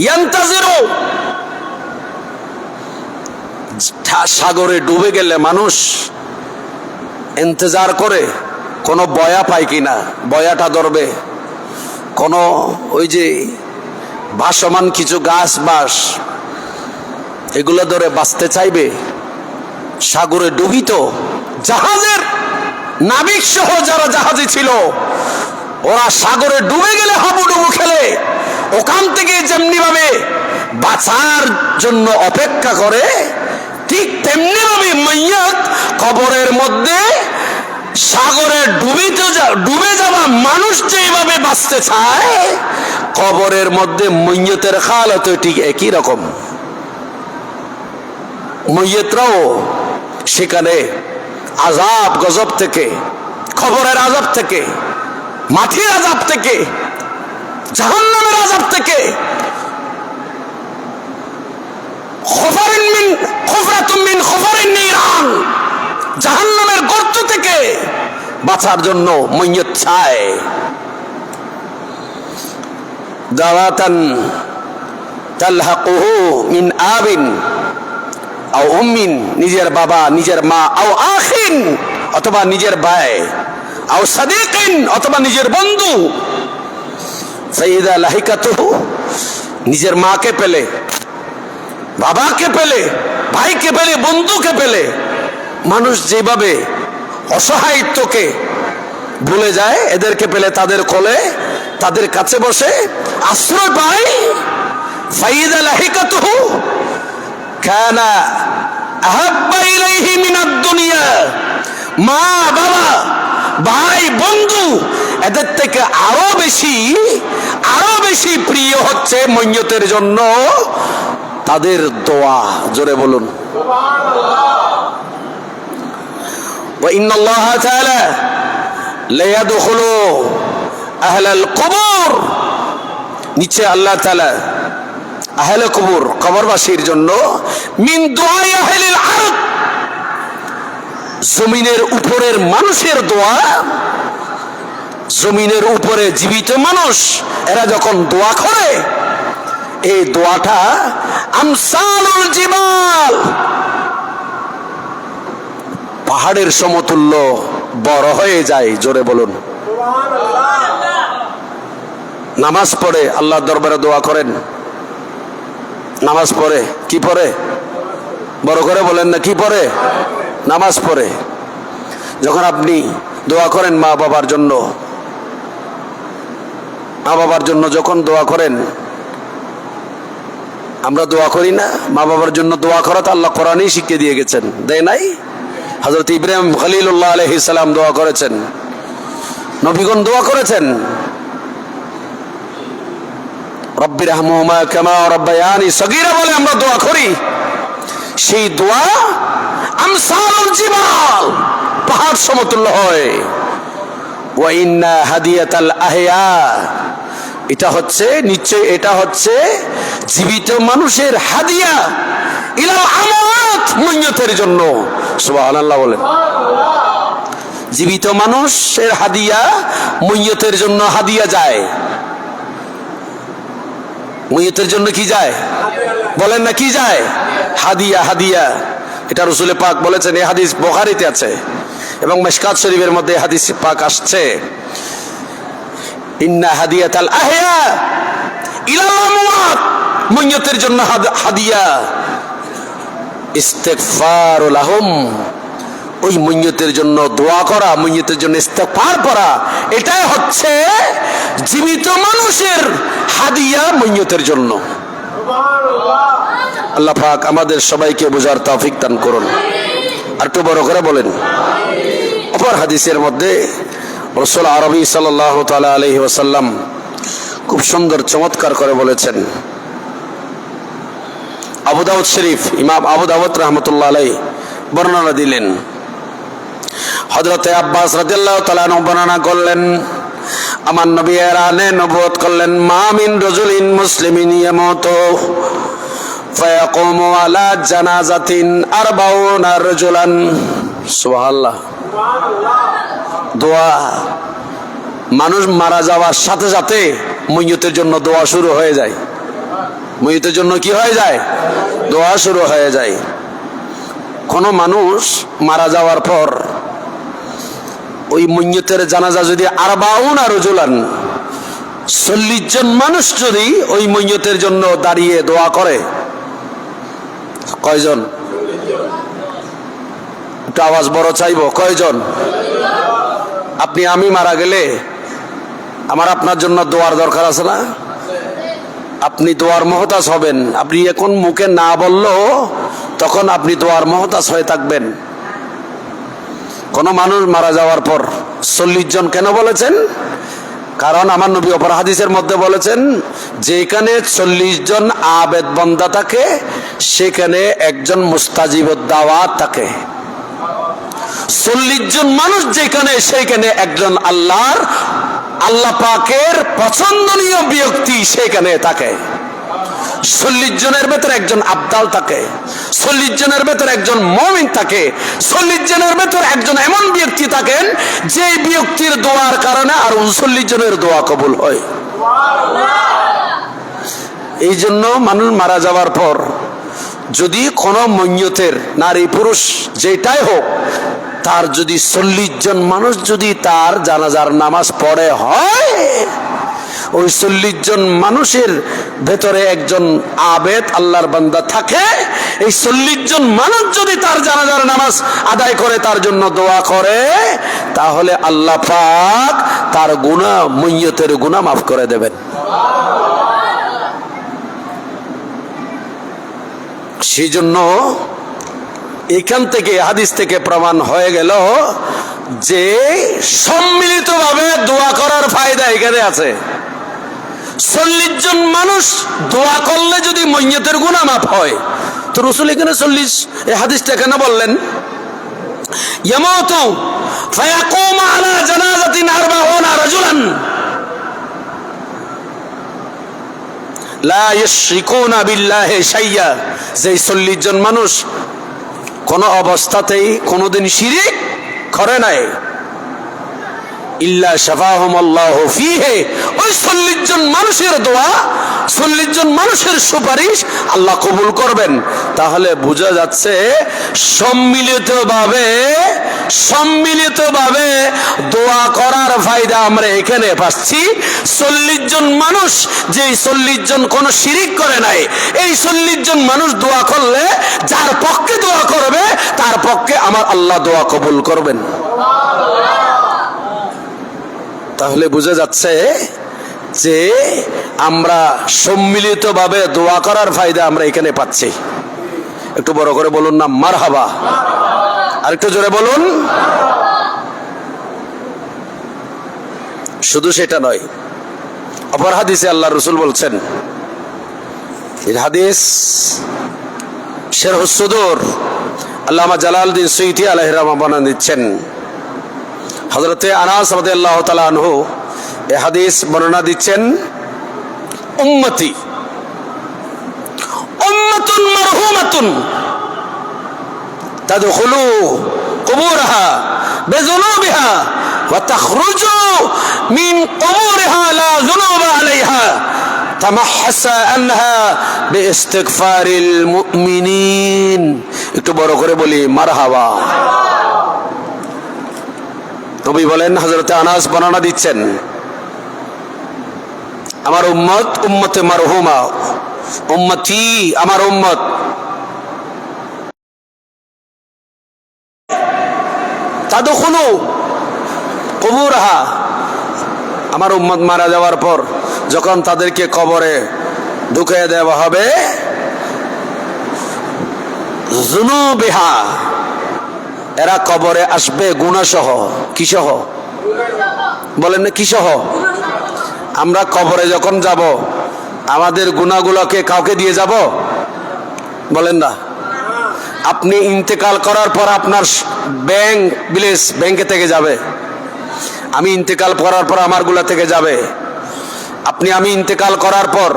ইয়ান্তাজিরু, সাগরে ডুবে গেলে মানুষ ইন্তজার করে কোনো বয়া পায় কিনা, বয়াটা ধরবে, কোনো ওই যে ভাসমান কিছু গাছ বাস এগুলো ধরে বাঁচতে চাইবে। সাগরে ডুবিত জাহাজের নাবিক সহ যারা জাহাজে ছিল, ওরা সাগরে ডুবে গেলে হাবুডুবু খেলে ওখান থেকে যেমনি ভাবে বাঁচার জন্য অপেক্ষা করে, ঠিক তেমনি ভাবে মাইয়াত কবরের মধ্যে সাগরে ডুবে যাওয়া মানুষ যেভাবে বাঁচতে চায়, কবরের মধ্যে মাইয়াতের হালত ঠিক একই রকম। মাইয়াতরাও সেখানে আযাব গজব থেকে, কবরের আযাব থেকে, মাটির আযাব থেকে, জাহান্নামের আযাব থেকে, জাহান্নামের গর্ত থেকে বাঁচার জন্য মাইয়াত চায়। দাওয়াতান তালহাকুহু মিন আবিন আও উম্মিন, নিজের বাবা নিজের মা, আও আখিন অথবা নিজের ভাই, আও সাদিকিন অথবা নিজের বন্ধু। ফাইদা লাহিকাতুহু, নিজের মাকে পেলে, বাবাকে পেলে, ভাইকে পেলে, বন্ধুকে পেলে, মানুষ যেভাবে অসহায়িত্বকে ভুলে যায়, এদেরকে পেলে তাদের কোলে, তাদের কাছে বসে আশ্রয় পায়। ফাইদা লাহিকাতুহু কানা আহাব্বা ইলাইহি মিনাদ দুনিয়া, মা বাবা ভাই বন্ধু এদের থেকে আরো বেশি প্রিয় হচ্ছে মাইয়াতের জন্য তাদের দোয়া। জোরে বলুন ওয়া ইন্নাল্লাহা তাআলা লা ইয়াদখুলু আহলাল কুবুর, নিচে আল্লাহ তাআলা আহলে কুবুর কবরবাসীর জন্য মিন দুআই আহলিল আরদ, জমিনের উপরের মানুষের দোয়া, জমিনের উপরে জীবিত মানুষ এরা যখন দোয়া করে, এই দোয়াটা আমসালুল জিবাল, পাহাড়ের সমতুল্য বড় হয়ে যায়। জোরে বলুন নামাজ পড়ে আল্লাহর দরবারে দোয়া করেন, নামাজ পড়ে কি পড়ে, বড় করে বলেন না, কি পড়ে? নামাজ পড়ে। যখন আপনি দোয়া করেন মা বাবার জন্য, মা বাবার জন্য যখন দোয়া করেন, আমরা দোয়া করি না? মা বাবার জন্য দোয়া করা তো আল্লাহ কোরআনেই শিখিয়ে দিয়ে গেছেন, দেয় নাই? হযরত ইব্রাহিম খলিলুল্লাহ আলাইহিস সালাম দোয়া করেছেন, নবীগণ দোয়া করেছেন, রব্বিরহামহুমা কামা রাব্বায়ানি সগীরা বলে আমরা দোয়া করি। সেই দোয়া আমসালুল জিবাল, পাহাড় সমতুল্য হয়। ওয়া ইন্না হাদিয়াতাল আহইয়া, এটা হচ্ছে নিশ্চয়, এটা হচ্ছে জীবিত মানুষের হাদিয়া ইলাল আমওয়াত, মাইয়াতের জন্য। সুবহানাল্লাহ বলেন। জীবিত মানুষের হাদিয়া মাইয়াতের জন্য হাদিয়া যায়। মাইয়াতের জন্য কি যায় বলেন না, কি যায়? হাদিয়া। হাদিয়া এটা রাসূল পাক বলেছেন, এই হাদিস বুখারীতে আছে এবং মিশকাত শরীফের মধ্যে হাদিস পাক আসছে, ইন্না হাদিয়াতাল আহইয়া ইলাল আমওয়াত, মাইয়াতের জন্য হাদিয়া। ইস্তিগফার লাহুম, ওই মাইয়াতের জন্য দোয়া করা, মাইয়াতের জন্য ইস্তিগফার করা, এটাই হচ্ছে জীবিত মানুষের হাদিয়া মাইয়াতের জন্য। আল্লাহ পাক আমাদের সবাইকে বোঝার তৌফিক দান করুন। আর একটু বড় করে বলেন। অপর হাদিসের মধ্যে রাসূল আরবি সাল্লাল্লাহু তাআলা আলাইহি ওয়াসাল্লাম খুব সুন্দর চমৎকার করে বলেছেন। আবু দাউদ শরীফ, ইমাম আবু দাউদ রাহমাতুল্লাহ আলাইহি বর্ণনা দিলেন, হযরতে আব্বাস রাদিয়াল্লাহু তাআলা আনহু বর্ণনা করলেন, আমার নবী এরানে নবুয়ত করলেন, মা মিন রাজুলিন মুসলিমিন ইয়ামুতু فيقوم على جنازة 40 رجلا সুবহানাল্লাহ। দোয়া, মানুষ মারা যাওয়ার সাথে সাথে মইয়তের জন্য দোয়া শুরু হয়ে যায়। মইয়তের জন্য কি হয়ে যায়? দোয়া শুরু হয়ে যায়। কোন মানুষ মারা যাওয়ার পর ওই মইয়তের জানাজা যদি 40 রাজুলান 40 জন মানুষ যদি ওই মইয়তের জন্য দাঁড়িয়ে দোয়া করে, কয়জন? একটু আওয়াজ বড় চাইবো, কয়জন? আপনি আমি মারা গেলে আমার আপনার জন্য দোয়ার দরকার আছে না? আপনি দোয়ার মহতাজ হবেন। আপনি এখন মুখে না বললেও তখন আপনি দোয়ার মহতাজ হয়ে থাকবেন। কোন মানুষ মারা যাওয়ার পর 40 জন কেন বলেছেন? কারণ আমার নবী অপর হাদিসের মধ্যে বলেছেন, যেখানে 40 জন আবেদ বান্দা থাকে সেখানে একজন মুস্তাজিবুদ দাওয়াত থাকে। 40 জন মানুষ যেখানে, সেইখানে একজন আল্লাহ পাকের পছন্দনীয় ব্যক্তি সেখানে থাকে। 40 জনের ভেতরে একজন আবদাল থাকে, 40 জনের ভেতরে একজন মুমিন থাকে, 40 জনের ভেতরে একজন এমন ব্যক্তি থাকেন যে ব্যক্তির দোয়ার কারণে আর 39 জনের দোয়া কবুল হয়। এই জন্য মানুষ মারা যাওয়ার পর যদি কোনো মইয়তের নারী পুরুষ যেটাই হোক, তার যদি 40 জন মানুষ যদি তার জানাজার নামাজ পড়ে হয়, ওই 40 জন মানুষের ভেতরে একজন আবেদ আল্লাহর বান্দা থাকে। এই 40 জন মানুষ যদি তার জানাজার নামাজ আদায় করে, তার জন্য দোয়া করে, তাহলে আল্লাহ পাক তার গুনাহ, মইয়তের গুনাহ মাফ করে দেবেন। সেই জন্য এখান থেকে, হাদিস থেকে প্রমাণ হয়ে গেল যে সম্মিলিতভাবে দোয়া করার ফায়দা এখানে আছে। 40 জন মানুষ দোয়া করলে যদি মইয়তের গুনাহ মাফ হয়, তো রাসূল এখানে 40 এই হাদিসটা কেন বললেন? ইয়ামাতু ফায়াকুমু আলা জানাজাতিন 40 রাজুলান লা ইউশরিকুনা বিল্লাহি শাইয়্যা। যে 40 জন মানুষ কোন অবস্থাতেই কোনদিন শিরিক করে নাই, ইল্লা শাফাহুমুল্লাহু ফীহি, ওই 40 জন মানুষের দোয়া, 40 জন মানুষের সুপারিশ আল্লাহ কবুল করবেন। তাহলে বোঝা যাচ্ছে সম্মিলিতভাবে দোয়া করার ফায়দা আমরা এখানে পাচ্ছি। 40 জন মানুষ, যেই 40 জন কোন শিরিক করে নাই, এই 40 জন মানুষ দোয়া করলে যার পক্ষে দোয়া করবে তার পক্ষে আমার আল্লাহ দোয়া কবুল করবেন। তাহলে বোঝা যাচ্ছে যে আমরা সম্মিলিতভাবে দোয়া করার ফায়দা আমরা এখানে পাচ্ছি। একটু বড় করে বলুন না মারহাবা, আর একটু জোরে বলুন। শুধু সেটা নয়, অপর হাদিসে আল্লাহ রাসূল বলছেন, এই হাদিস শারহুস সুদূর আল্লামা জালালউদ্দিন সুয়ুতী আলাইহির রহমাহ বর্ণনা দিচ্ছেন। হযরতে আনাস রাদিয়াল্লাহু তাআলা আনহু এই হাদিস বর্ণনা দিচ্ছেন, উম্মতি উম্মাতুন মারহুমাতুন তাদখুলু কুবুরহা বিযুনুবিহা ওয়া তাখরুজু মিন কুবুরিহা লা যুনুবা আলাইহা তামাহসা আনহা বিইস্তিগফারিল মুমিনিন। একটু বড় করে বলি মারহাবা। নবী বলেন, হযরতে আনাস বর্ণনা দিচ্ছেন, আমার উম্মত, উম্মতে মারহুমা, উম্মতি আমার উম্মত, তাদখুলু কুবুরহা, আমার উম্মত মারা যাওয়ার পর যখন তাদেরকে কবরে ঢুকিয়ে দেওয়া হবে, যুনুবিহা, এরা কবরে আসবে গুনাহ সহ। কি সহ? বলেন না, কি সহ? আমরা কবরে যখন যাব আমাদের গুনাহগুলোকে কাউকে দিয়ে যাব? বলেন না। আপনি ইন্তেকাল করার পর আপনার ব্যাংকে থেকে যাবে, আমি ইন্তেকাল করার পর আমার গুলা থেকে যাবে। আমি ইন্তেকাল করার পর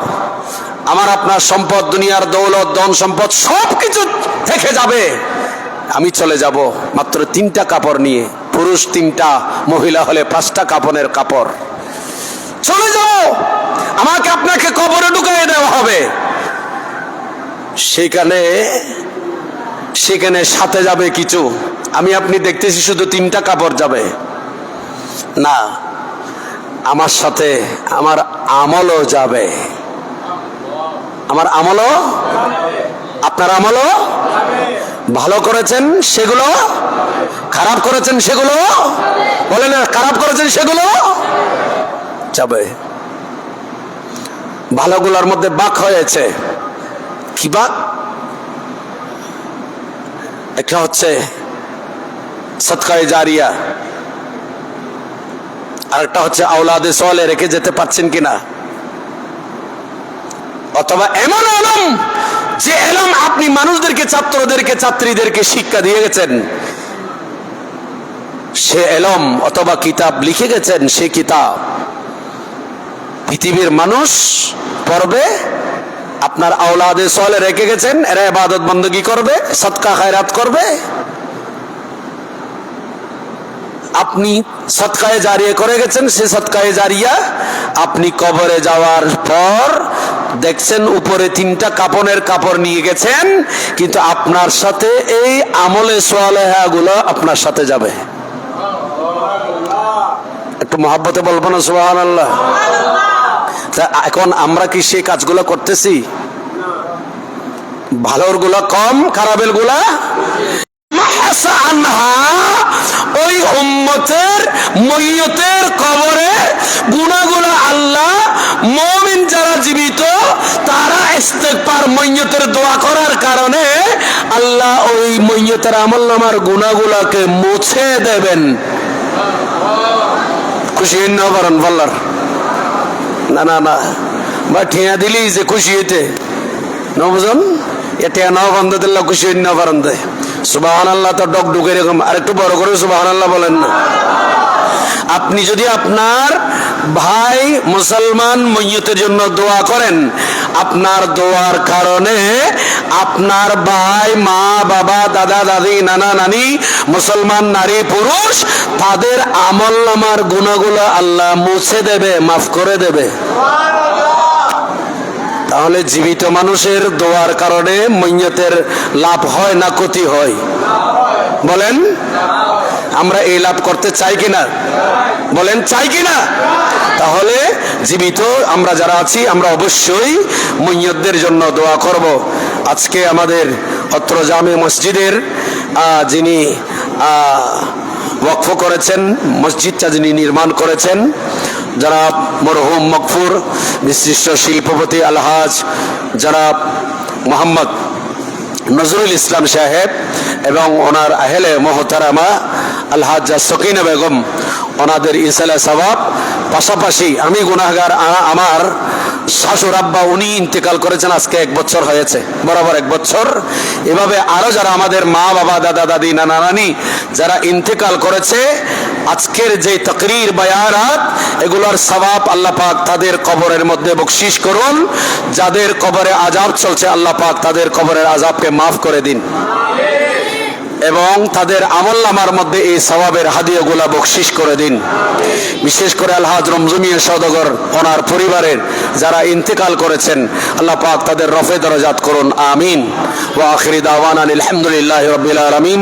আমার আপনার সম্পদ, দুনিয়ার দৌলত, ধন সম্পদ সবকিছু থেকে যাবে, আমি চলে যাব মাত্র 3টা কাপড় নিয়ে। পুরুষ 3টা, মহিলা হলে 5টা কাপড়ের কাপড়। চলে যাব, আমাকে আপনাকে কবরে ঢুকিয়ে দেওয়া হবে। সেখানে সাথে যাবে কিছু, আমি আপনি দেখতেছি শুধু 3টা কাপড় যাবে না, আমার সাথে আমার আমলও যাবে। আমার আমলও, আপনার আমলও, ভালো করেছেন সেগুলো, খারাপ করেছেন সেগুলো, বলেন খারাপ করেছেন সেগুলো যাবে। ভালোগুলোর মধ্যে বাক হয়েছে, কি বাক? একটা হচ্ছে সদকায়ে জারিয়া, আর একটা হচ্ছে আওলাদে সালেহ রেখে যেতে পারছেন কিনা, অথবা এমন ইলম যে ইলম আপনি মানুষদেরকে, ছাত্রদেরকে, ছাত্রীদেরকে শিক্ষা দিয়ে গেছেন, সে ইলম অথবা কিতাব লিখে গেছেন, সে কিতাব পৃথিবীর মানুষ পড়বে, আপনার আওলাদে সালেহ রেখে গেছেন, এরা ইবাদত বندگی করবে, সদকা খায়রাত করবে, আপনি সদকায়ে জারিয়া করে গেছেন, সে সদকায়ে জারিয়া আপনি কবরে যাওয়ার পর দেখছেন উপরে 3টা কাপড়ের কাপড় নিয়ে গেছেন, কিন্তু আপনার সাথে এই আমলে সালেহা গুলো আপনার সাথে যাবে। একটু মহব্বতে বলবো না সুবহানাল্লাহ? তা এখন আমরা কি সেই কাজগুলো করতেছি? ভালোর গুলা কম, খারাপের গুলা ওই উম্মতের মইয়তের কবরে গুনাহগুলো আল্লাহ, মুমিন যারা জীবিত তারা ইস্তেগফার, মইয়তের দোয়া করার কারণে আল্লাহ ওই মইয়তের আমলনামার গুনাহগুলোকে মুছে দেবেন। খুশি না করেন বলার না না না, বা ঠিয়া দিলি যে খুশি হইতে নবজন, এটা নাও বন্ধ দিল্লা খুশি না করেন দেয়। সুবহানাল্লাহ তো ডক ডুকে এরকম, আর একটু বড় করে সুবহানাল্লাহ বলেন না। আপনি যদি আপনার ভাই মুসলমান মইয়তের জন্য দোয়া করেন, আপনার দোয়ার কারণে আপনার ভাই, মা, বাবা, দাদা, দাদি, নানা, নানি, মুসলমান নারী, পুরুষ, তাদের আমলনামার গুনাহগুলো আল্লাহ মুছে দেবে, মাফ করে দেবে। তাহলে জীবিত মানুষের দোয়ার কারণে মইয়তের লাভ হয় না ক্ষতি হয়? বলেন, আমরা এই লাভ করতে চাই কিনা? বলেন চাই কিনা? তাহলে জীবিত আমরা যারা আছি আমরা অবশ্যই মইয়তদের জন্য দোয়া করব। আজকে আমাদের অত্র জামে মসজিদের যিনি ওয়াকফ করেছেন, মসজিদটা যিনি নির্মাণ করেছেন, জনাব মরহুম মকফুর বিশিষ্ট শিল্পপতি আলহাজ জনাব মোহাম্মদ নজরুল ইসলাম সাহেব এবং ওনার আহলে মোহতারামা আলহাজা সকিনা বেগম, ওনাদের ইসালে সওয়াব, পাশাপাশি আমি গুনাহগার, আমার শাশুর আব্বা উনি ইন্তেকাল করেছেন, আজকে 1 বছর হয়েছে, বরাবর 1 বছর। এভাবে আরো যারা আমাদের মা, বাবা, দাদা, দাদি, নানা, নানি যারা ইন্তেকাল করেছে, আজকের যে তাকরীর বায়ানাত, এগুলোর সওয়াব আল্লাহ পাক তাদের কবরের মধ্যে বকশিশ করুন। যাদের কবরে আযাব চলছে আল্লাহ পাক তাদের কবরের আযাবকে মাফ করে দিন এবং তাদের আমলনামার মধ্যে এই সওয়াবের হাদিয়াগুলা বকশিশ করে দিন। বিশেষ করে আলহাজ রমজুমিয়া সওদাগর, ওনার পরিবারের যারা ইন্তেকাল করেছেন, আল্লাহ পাক তাদের রফে দরজাত করুন, আমিন। ওয়া আখিরি দাওয়ানা আলহামদুলিল্লাহি রাব্বিল আলামিন।